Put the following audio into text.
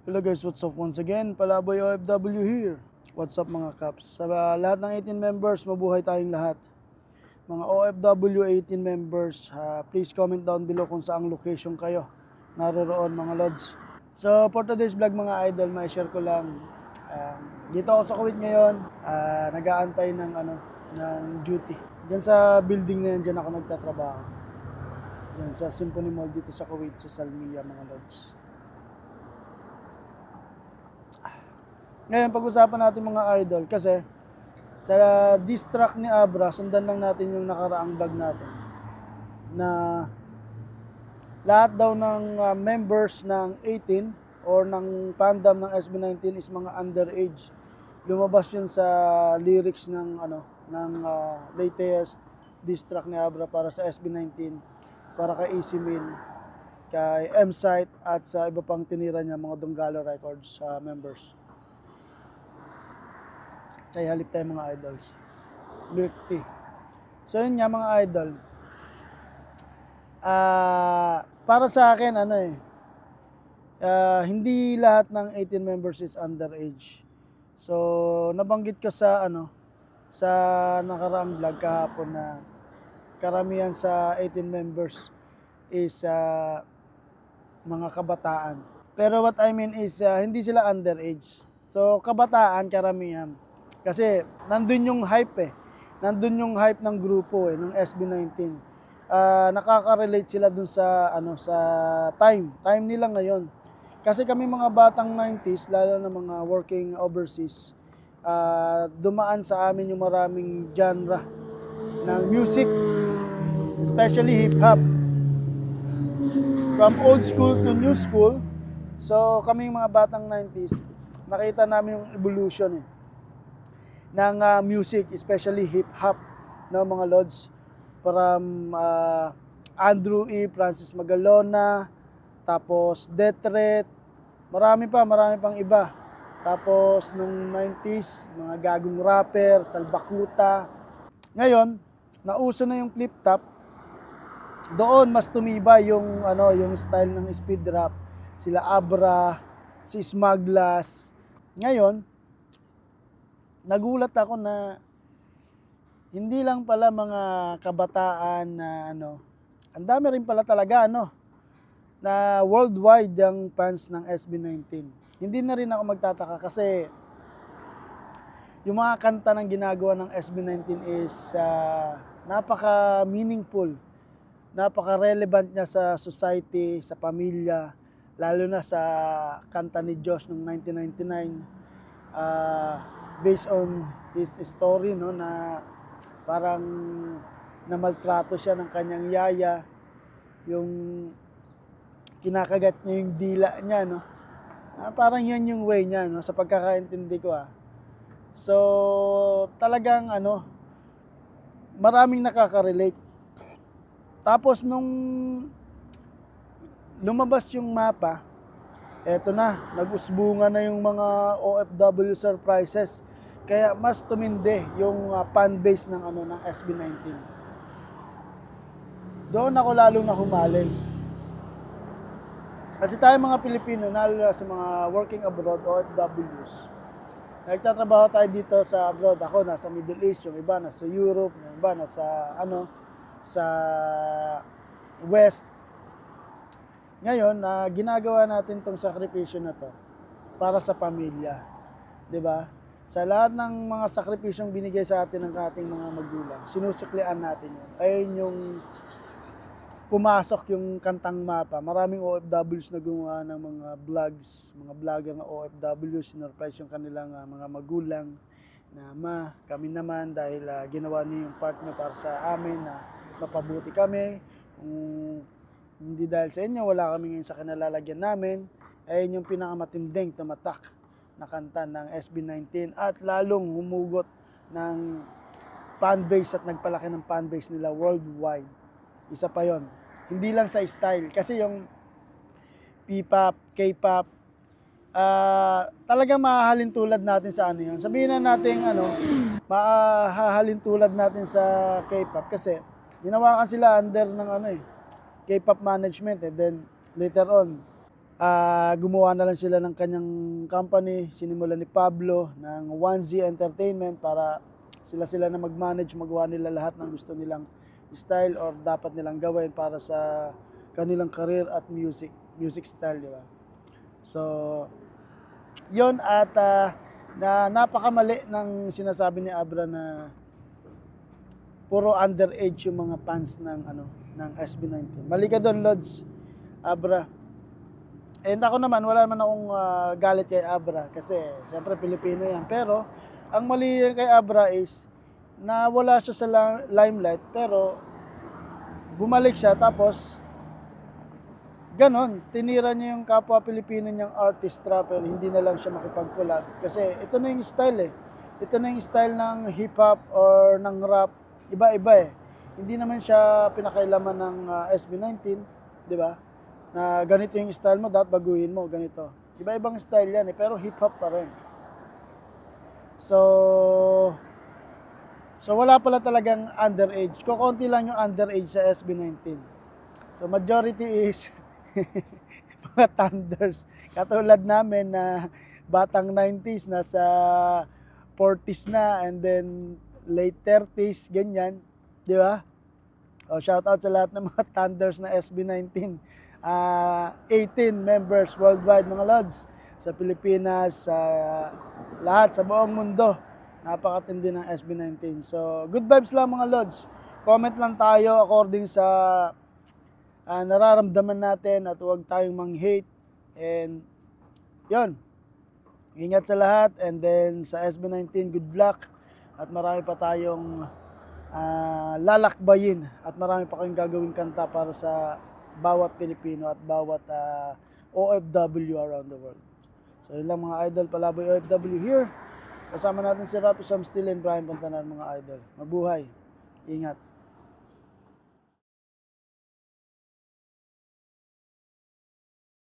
Hello guys, what's up once again? Palaboy OFW here. What's up mga Kaps? Sa lahat ng 18 members, mabuhay tayong lahat. Mga OFW 18 members, please comment down below kung saang location kayo naroroon mga lods. So for today's vlog mga idol, may share ko lang. Dito ako sa Kuwait ngayon, nag-aantay ng duty. Diyan sa building na yan, diyan ako nagtatrabaho. Diyan sa Symphony Mall dito sa Kuwait, sa Salmiya mga lods. Ngayon, pag-usapan natin mga idol kasi sa diss track ni Abra, sundan lang natin yung nakaraang vlog natin na lahat daw ng members ng 18 or ng fandom ng SB19 is mga underage. Lumabas yun sa lyrics ng latest diss track ni Abra para sa SB19, para kay Easy Meal, kay M-Site at sa iba pang tinira niya mga Donggalo Records members. Kaya halip tayo mga idols. Milk tea. So yun nga mga idol. Para sa akin, hindi lahat ng 18 members is underage. So nabanggit ko sa sa nakaraang vlog kahapon na karamihan sa 18 members is mga kabataan. Pero what I mean is hindi sila underage. So kabataan karamihan. Kasi nandun yung hype Nandun yung hype ng grupo ng SB19. Nakaka-relate sila dun sa sa time nila ngayon. Kasi kami mga batang 90s, lalo na mga working overseas, dumaan sa amin yung maraming genre ng music, especially hip hop. From old school to new school. So kami mga batang 90s, nakita namin yung evolution ng music, especially hip-hop na mga lods. From Andrew E., Francis Magalona, tapos Death Threat, marami pang iba. Tapos nung 90s, mga gagong rapper, Salbakuta. Ngayon, nauso na yung flip-top. Doon mas tumibay yung yung style ng speed rap. Sila Abra, si Smaglas. Ngayon, nagulat ako na hindi lang pala mga kabataan na ang dami rin pala talaga na worldwide ang fans ng SB19. Hindi na rin ako magtataka kasi yung mga kanta ng ginagawa ng SB19 is napaka-meaningful, napaka-relevant niya sa society, sa pamilya, lalo na sa kanta ni Josh noong 1999. Based on his story na parang namaltrato siya ng kanyang yaya, yung kinakagat niya yung dila niya parang yan yung way niya sa pagkakaintindi ko So talagang maraming nakaka-relate. Tapos nung lumabas yung mapa, eto na, nag-usbungan na yung mga OFW surprises. Kaya mas tumindi yung fan base ng ng SB19. Doon ako lalong nahumaling. Kasi tayo mga Pilipino, lalo na sa mga working abroad, OFWs, nagtatrabaho tayo dito sa abroad. Ako nasa Middle East, yung iba nasa Europe, yung iba nasa sa West. Ngayon, ginagawa natin tong sakripisyo na to para sa pamilya. 'Di ba? Sa lahat ng mga sakripisyong binigay sa atin ng ating mga magulang, sinusiklian natin yun. Ayun yung pumasok yung kantang mapa. Maraming OFWs na gumawa ng mga vlogs, mga vlogger na OFWs, sinurprise yung kanilang mga magulang na kami naman dahil ginawa niyo yung part niyo para sa amin na mapabuti kami. Kung hindi dahil sa inyo, wala kami ngayon sa kinalalagyan namin. Ayun yung pinakamatinding tumatak na kanta ng SB19 at lalong humugot ng fanbase at nagpalaki ng fanbase nila worldwide. Isa pa yon, hindi lang sa style. Kasi yung P-pop, K-pop, talagang mahahalin tulad natin sa yun. Sabihin na natin mahahalin tulad natin sa K-pop kasi ginawakan sila under ng K-pop management. And then later on, gumawa na lang sila ng kanyang company. Sinimulan ni Pablo ng 1Z Entertainment para sila na mag-manage, magawa nila lahat ng gusto nilang style or dapat nilang gawin para sa kanilang career at music style, di ba? So, yon at na napakamali ng sinasabi ni Abra na puro underage yung mga fans ng SB19. Mali ka doon, Lods, Abra. And ako naman, wala naman akong galit kay Abra kasi siyempre Pilipino yan. Pero ang mali kay Abra is na wala siya sa limelight pero bumalik siya tapos ganon, tinira niya yung kapwa Pilipino niyang artist rapper, hindi na lang siya makipag-collab. Kasi ito na yung style eh. Ito na yung style ng hip-hop or ng rap. Iba-iba eh. Hindi naman siya pinakailaman ng SB19, di ba? Na ganito yung style mo, dapat baguhin mo, ganito. Iba-ibang style yan eh, pero hip-hop pa rin. So wala pala talagang underage. Kukunti lang yung underage sa SB19. So majority is mga thunders. Katulad namin na batang 90s, nasa 40s na and then late 30s, ganyan. Di ba? O, shout out sa lahat ng mga thunders na SB19. 18 members worldwide, mga lods. Sa Pilipinas, sa lahat, sa buong mundo. Napakatindi ng SB19. So, good vibes lang mga lods. Comment lang tayo according sa nararamdaman natin at huwag tayong mang-hate. And, yon. Ingat sa lahat. And then, sa SB19, good luck. At marami pa tayong lalakbayin. At marami pa kayong gagawing kanta para sa bawat Pilipino at bawat OFW around the world. So, yun lang mga idol. Palaboy OFW here. Kasama natin si Rapi Sam Still and Brian Pantanar, mga idol. Mabuhay. Ingat.